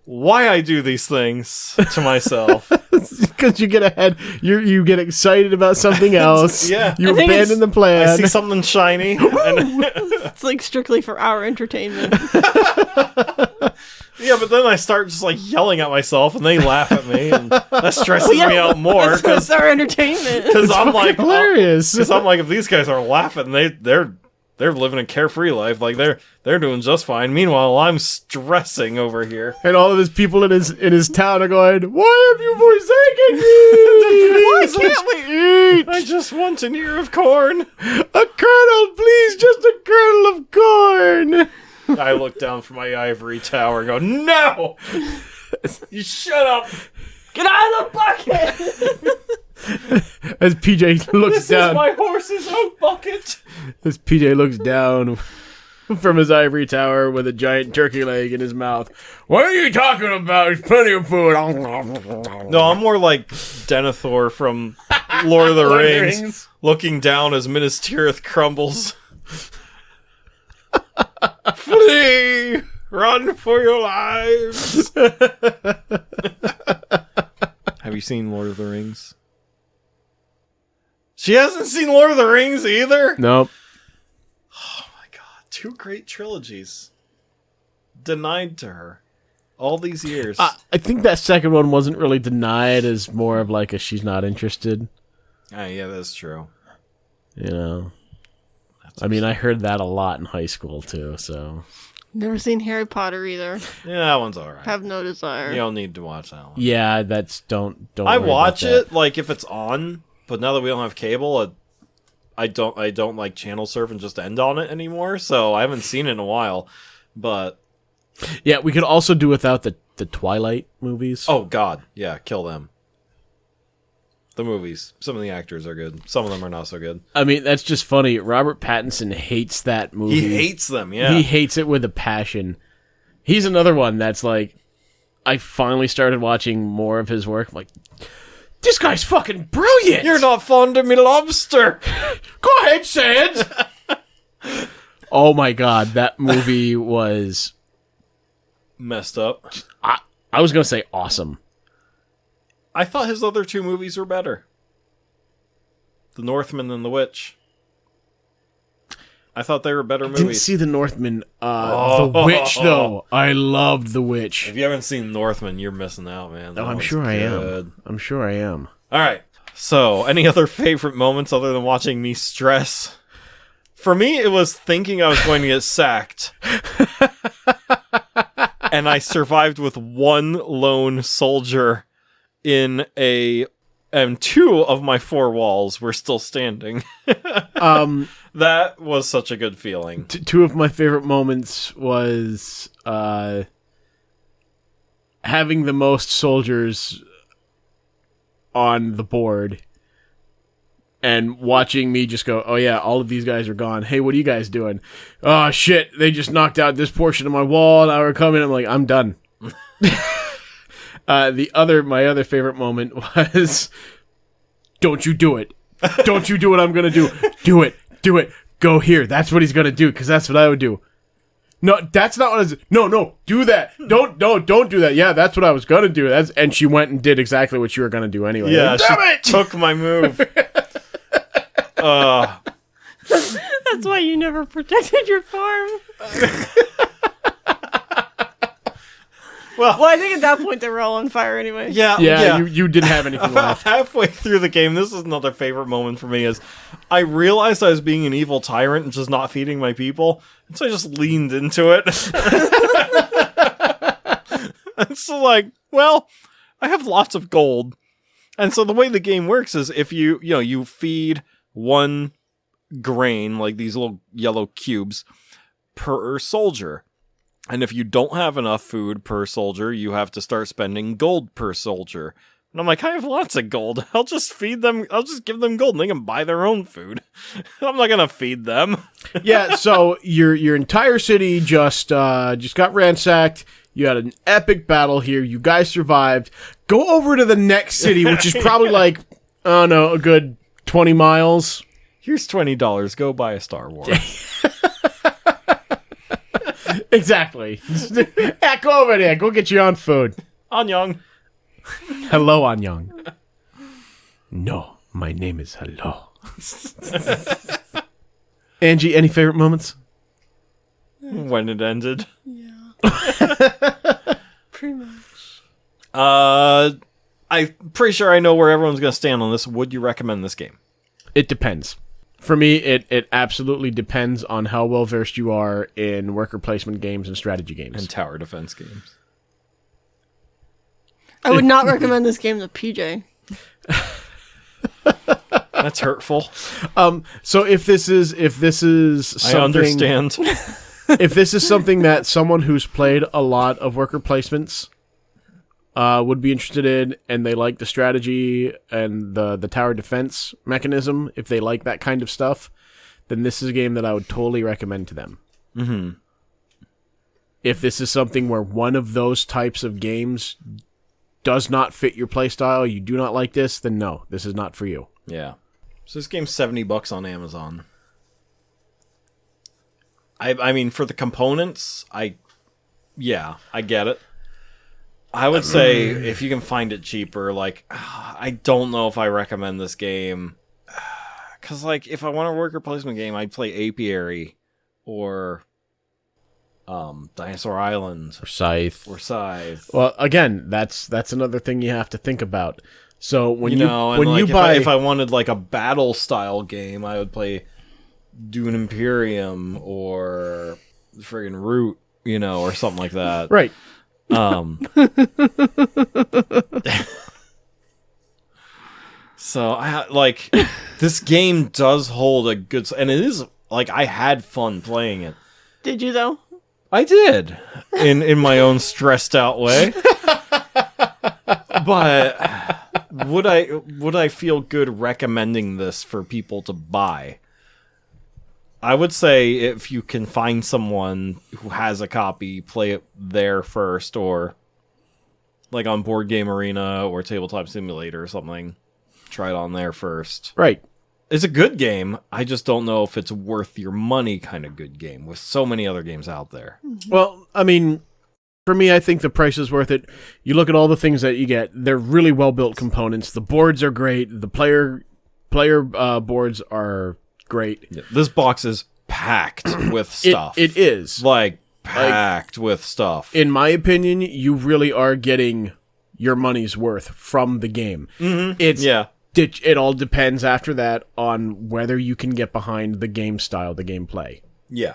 why I do these things to myself. Because you get ahead, you get excited about something else. Yeah, you abandon the plan. I see something shiny. And it's like strictly for our entertainment. Yeah, but then I start just like yelling at myself, and they laugh at me, and that stresses me out more. That's our entertainment. Because I'm like hilarious. Because I'm like, if these guys are laughing, they're living a carefree life. Like they're doing just fine. Meanwhile, I'm stressing over here. And all of his people in his town are going, "Why have you forsaken me? Why can't we eat? I just want an ear of corn. A kernel, please, just a kernel of corn." I look down from my ivory tower and go, "No! You shut up! Get out of the bucket!" As PJ looks This down, is my horse's own bucket." as PJ looks down from his ivory tower with a giant turkey leg in his mouth. "What are you talking about? There's plenty of food." No, I'm more like Denethor from Lord of the Rings, looking down as Minas Tirith crumbles. Flee! Run for your lives! Have you seen Lord of the Rings? She hasn't seen Lord of the Rings either? Nope. Oh my god. 2 great trilogies. Denied to her. All these years. I think that second one wasn't really denied as more of like a she's not interested. Yeah, that's true. You know? I mean, I heard that a lot in high school too, so... Never seen Harry Potter either. Yeah, that one's alright. Have no desire. You don't need to watch that one. Yeah, that's... Don't I worry watch about it, like, if it's on, but now that we don't have cable, I don't like channel surf and just end on it anymore, so I haven't seen it in a while, but... Yeah, we could also do without the Twilight movies. Oh, God. Yeah, kill them. The movies. Some of the actors are good. Some of them are not so good. I mean, that's just funny. Robert Pattinson hates that movie. He hates them, yeah. He hates it with a passion. He's another one that's like... I finally started watching more of his work. I'm like, this guy's fucking brilliant! You're not fond of me lobster! Go ahead, say it! Oh my god, that movie was... Messed up. I was going to say awesome. I thought his other 2 movies were better. The Northman and The Witch. I thought they were better movies. Didn't see The Northman. The Witch, though. I loved The Witch. If you haven't seen Northman, you're missing out, man. I'm sure I am. I'm sure I am. All right. So, any other favorite moments other than watching me stress? For me, it was thinking I was going to get sacked. And I survived with 1 lone soldier and 2 of my 4 walls were still standing. That was such a good feeling. 2 of my favorite moments was having the most soldiers on the board and watching me just go, oh yeah, all of these guys are gone. Hey, what are you guys doing? Oh shit, they just knocked out this portion of my wall. Now we're coming. I'm like, I'm done. My other favorite moment was, don't you do it. Don't you do what I'm going to do. Do it. Go here. That's what he's going to do, because that's what I would do. No, that's not what I was... No, do that. Don't do that. Yeah, that's what I was going to do. And she went and did exactly what you were going to do anyway. Yeah, damn it! Took my move. That's why you never protected your farm. Well, I think at that point they were all on fire anyway. Yeah. You didn't have anything left. Halfway through the game, this is another favorite moment for me, is I realized I was being an evil tyrant and just not feeding my people, and so I just leaned into it. And so like, well, I have lots of gold. And so the way the game works is if you feed 1 grain, like these little yellow cubes, per soldier. And if you don't have enough food per soldier, you have to start spending gold per soldier. And I'm like, I have lots of gold. I'll just feed them. I'll just give them gold and they can buy their own food. I'm not going to feed them. Yeah, so your entire city just got ransacked. You had an epic battle here. You guys survived. Go over to the next city, which is probably like, I don't know, a good 20 miles. Here's $20. Go buy a Star Wars. Exactly. Yeah, go over there. Go get your own food. Anyang. Hello, Anyang. No, my name is Hello. Angie, any favorite moments? When it ended. Yeah. Pretty much. I'm pretty sure I know where everyone's going to stand on this. Would you recommend this game? It depends. For me, it absolutely depends on how well versed you are in worker placement games and strategy games. And tower defense games. I would not recommend this game to PJ. That's hurtful. So if this is something, I understand. If this is something that someone who's played a lot of worker placements would be interested in, and they like the strategy and the tower defense mechanism, if they like that kind of stuff, then this is a game that I would totally recommend to them. Mm-hmm. If this is something where one of those types of games does not fit your playstyle, you do not like this, then no, this is not for you. Yeah. So this game's $70 on Amazon. I mean, for the components, I get it. I would say if you can find it cheaper, like, I don't know if I recommend this game. Because, like, if I want a worker placement game, I'd play Apiary or Dinosaur Island. Or Scythe. Well, again, that's another thing you have to think about. So when you buy... If I wanted, like, a battle-style game, I would play Dune Imperium or friggin' Root, or something like that. Right. So this game does hold a good, and it is like I had fun playing it. Did you though? I did in my own stressed out way. But would I feel good recommending this for people to buy? I would say if you can find someone who has a copy, play it there first, or like on Board Game Arena or Tabletop Simulator or something. Try it on there first. Right. It's a good game. I just don't know if it's worth your money kind of good game with so many other games out there. Well, I mean, for me, I think the price is worth it. You look at all the things that you get. They're really well-built components. The boards are great. The player boards are great. Yeah, this box is packed with stuff. It is. Packed with stuff. In my opinion, you really are getting your money's worth from the game. Mm-hmm. It all depends after that on whether you can get behind the game style, the gameplay. Yeah.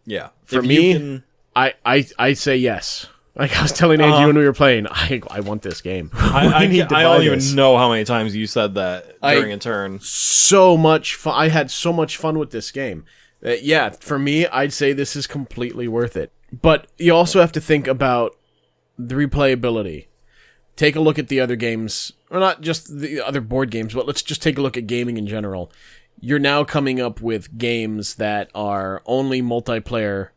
Yeah. For me, I say yes. Like I was telling Angie when we were playing, I want this game. I don't even know how many times you said that during a turn. So much fun. I had so much fun with this game. For me, I'd say this is completely worth it. But you also have to think about the replayability. Take a look at the other games, or not just the other board games, but let's just take a look at gaming in general. You're now coming up with games that are only multiplayer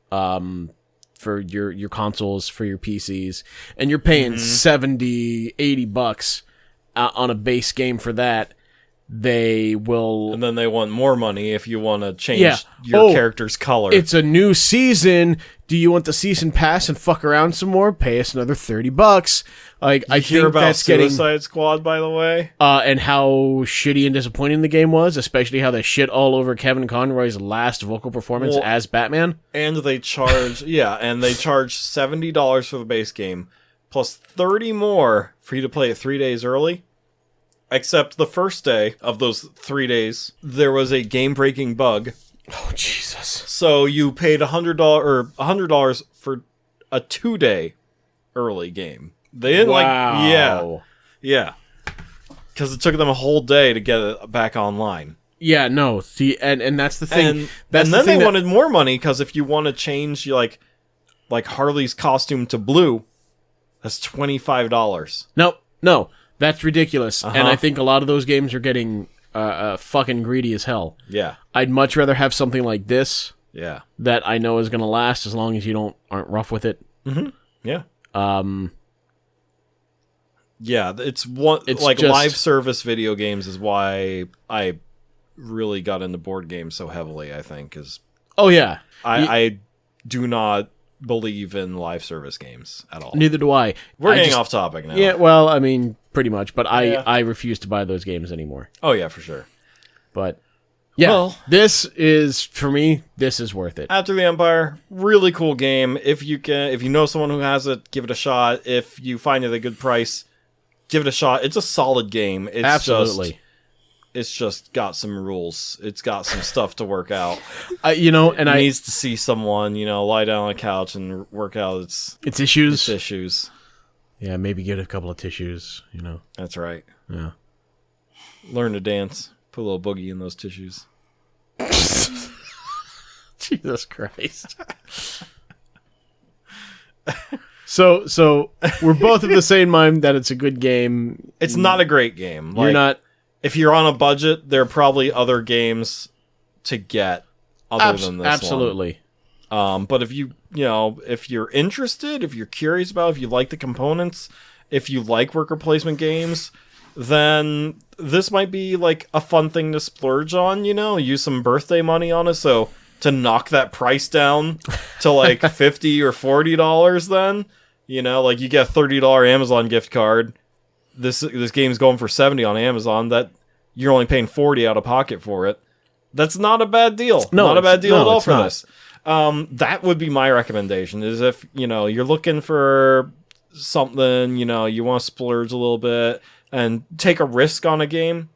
for your consoles, for your PCs, and you're paying $70-$80 on a base game for that. They will... And then they want more money if you want to change your character's color. It's a new season. Do you want the season pass and fuck around some more? Pay us another $30. Like, I hear think about that's Suicide Squad, by the way? And how shitty and disappointing the game was, especially how they shit all over Kevin Conroy's last vocal performance as Batman. And they charge, $70 for the base game, plus $30 more for you to play it 3 days early. Except the first day of those 3 days, there was a game-breaking bug. Oh, Jesus. So you paid $100 for a 2-day early game. They didn't yeah. Because it took them a whole day to get it back online. Yeah, no. See, and that's the thing. And then they wanted more money, because if you want to change like Harley's costume to blue, that's $25. No. That's ridiculous. And I think a lot of those games are getting fucking greedy as hell. Yeah. I'd much rather have something like this. Yeah. That I know is going to last as long as you aren't rough with it. Mm-hmm. Yeah. Yeah, it's live service video games is why I really got into board games so heavily, I think, is... Oh, yeah. I do not believe in live service games at all. Neither do I. We're getting off topic now. Yeah, well, I mean, pretty much, but I refuse to buy those games anymore. Oh yeah, for sure. But yeah, this is worth it. After the Empire, really cool game. If you know someone who has it, give it a shot. If you find it at a good price, give it a shot. It's a solid game. It's absolutely. It's just got some rules. It's got some stuff to work out. It needs to see someone, lie down on a couch and work out its issues. Yeah, maybe get a couple of tissues, That's right. Yeah. Learn to dance. Put a little boogie in those tissues. Jesus Christ. So we're both of the same mind that it's a good game. It's not a great game. You're not... If you're on a budget, there are probably other games to get other than this absolutely. one. But if if you're interested, if you're curious about, if you like the components, if you like worker placement games, then this might be like a fun thing to splurge on, use some birthday money on it. So to knock that price down to like $50 or $40 then, you get a $30 Amazon gift card. This game's going for $70 on Amazon. you're only paying $40 out of pocket for it. That's not a bad deal. Not a bad deal at all for this. That would be my recommendation, is if, you're looking for something, you want to splurge a little bit and take a risk on a game,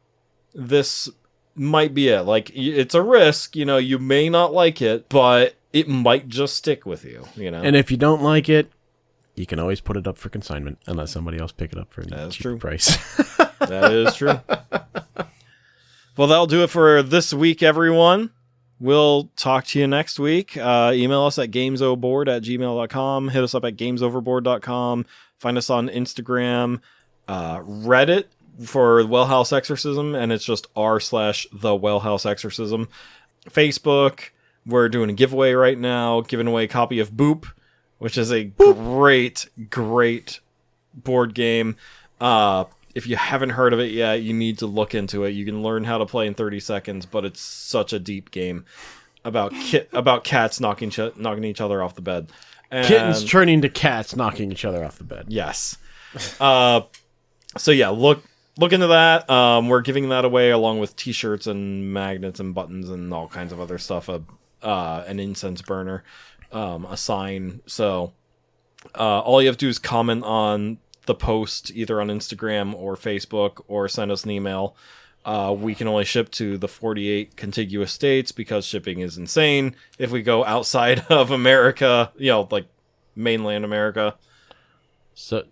this might be it. Like, it's a risk, you may not like it, but it might just stick with you, And if you don't like it, you can always put it up for consignment and let somebody else pick it up for a cheap price. That is true. Well, that'll do it for this week, everyone. We'll talk to you next week. Email us at gamesoboard@gmail.com. Hit us up at gamesoverboard.com. Find us on Instagram, Reddit for Wellhouse Exorcism, and it's just r/the Wellhouse Exorcism. Facebook, we're doing a giveaway right now, giving away a copy of Boop, which is a great board game. If you haven't heard of it yet, you need to look into it. You can learn how to play in 30 seconds, but it's such a deep game about cats knocking each other off the bed. And kittens turning to cats knocking each other off the bed. Yes. So yeah, look into that. We're giving that away along with t-shirts and magnets and buttons and all kinds of other stuff. An incense burner, a sign. So all you have to do is comment on the post either on Instagram or Facebook, or send us an email. We can only ship to the 48 contiguous states because shipping is insane if we go outside of America, like mainland America. So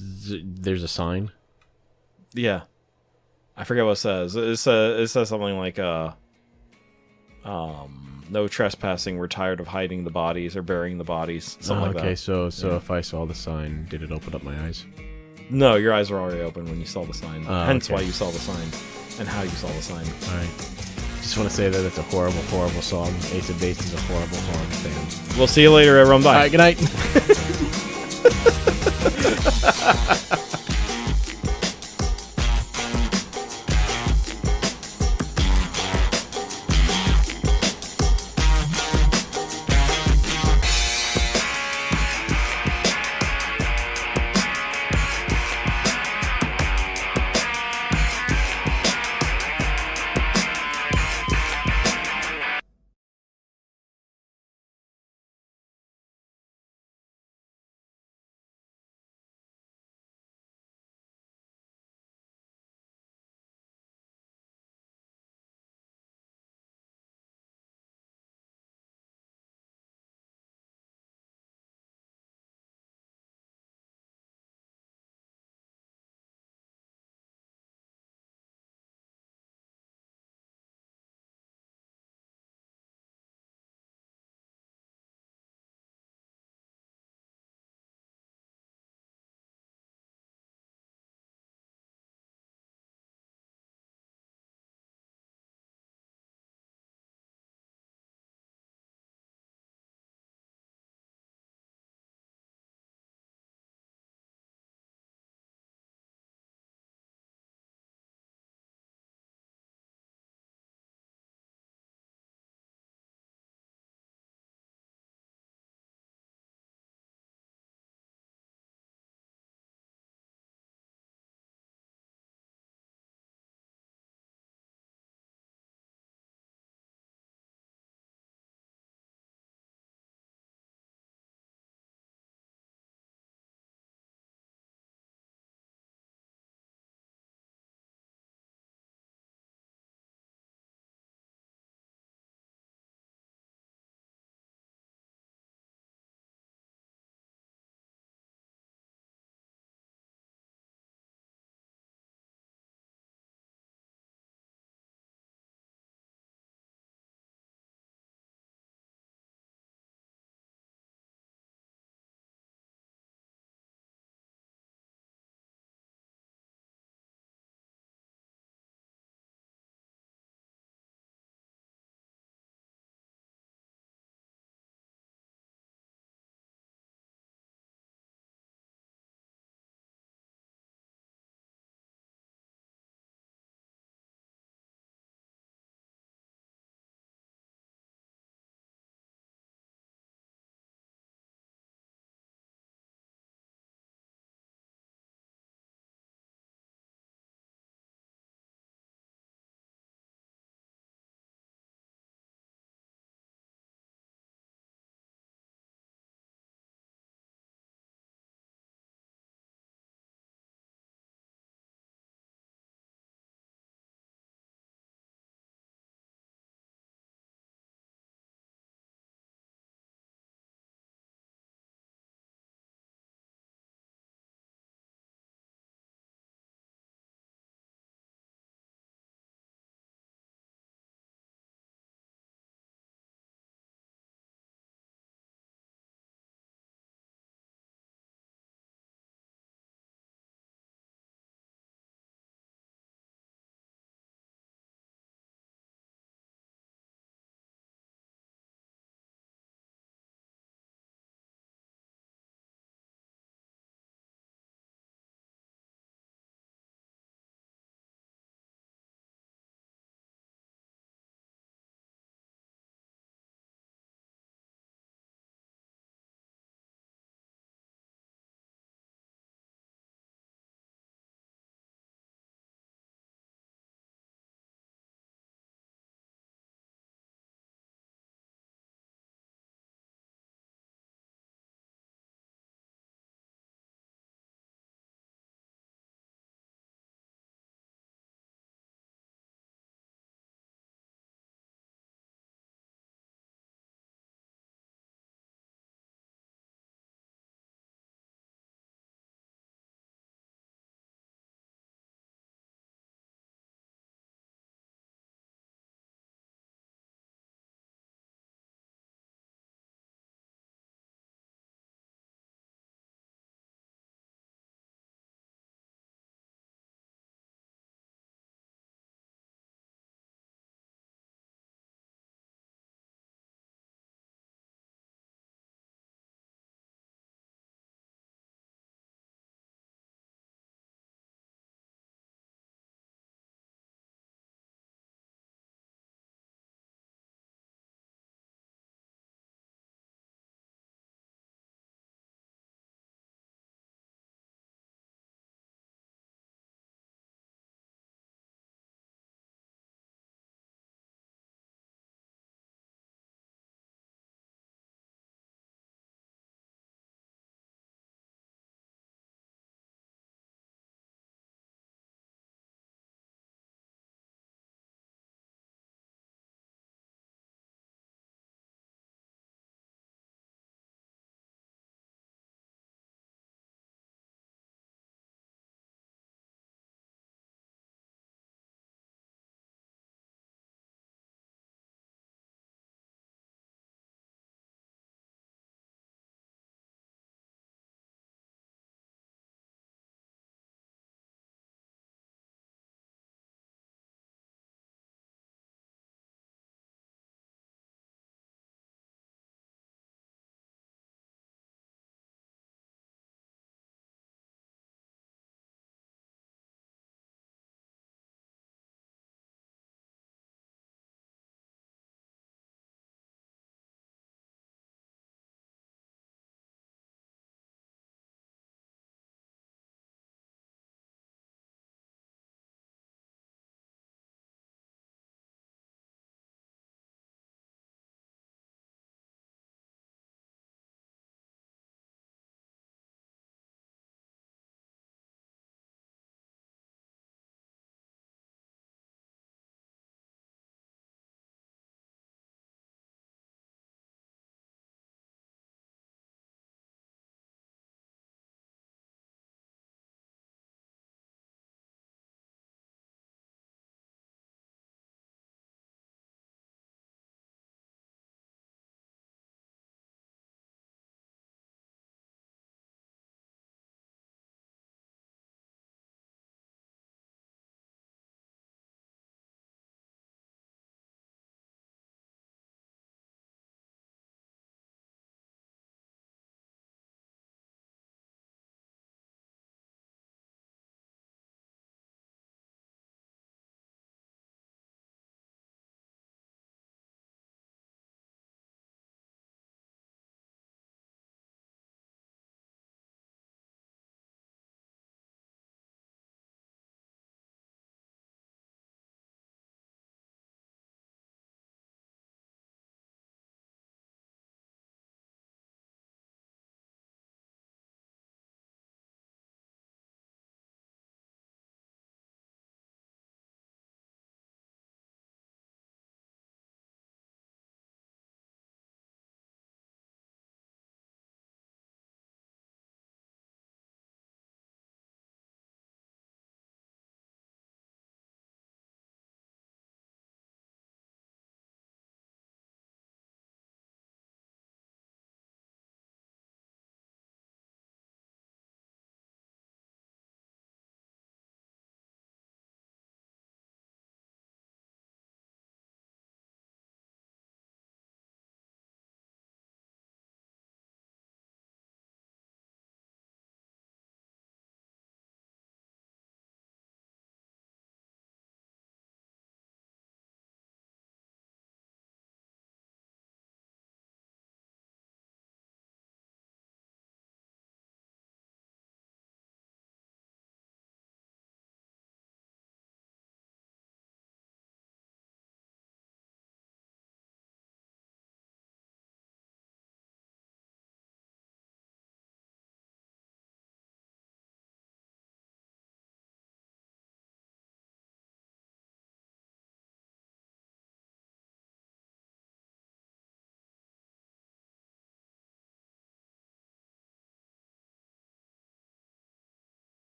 there's a sign? Yeah. I forget what it says. It says something like no trespassing, we're tired of hiding the bodies or burying the bodies. Something like that. Okay, so if I saw the sign, did it open up my eyes? No, your eyes were already open when you saw the sign. Hence why you saw the sign and how you saw the sign. Alright. Just want to say that it's a horrible, horrible song. Ace of Base is a horrible, horrible band. We'll see you later, everyone. Bye. Alright, good night.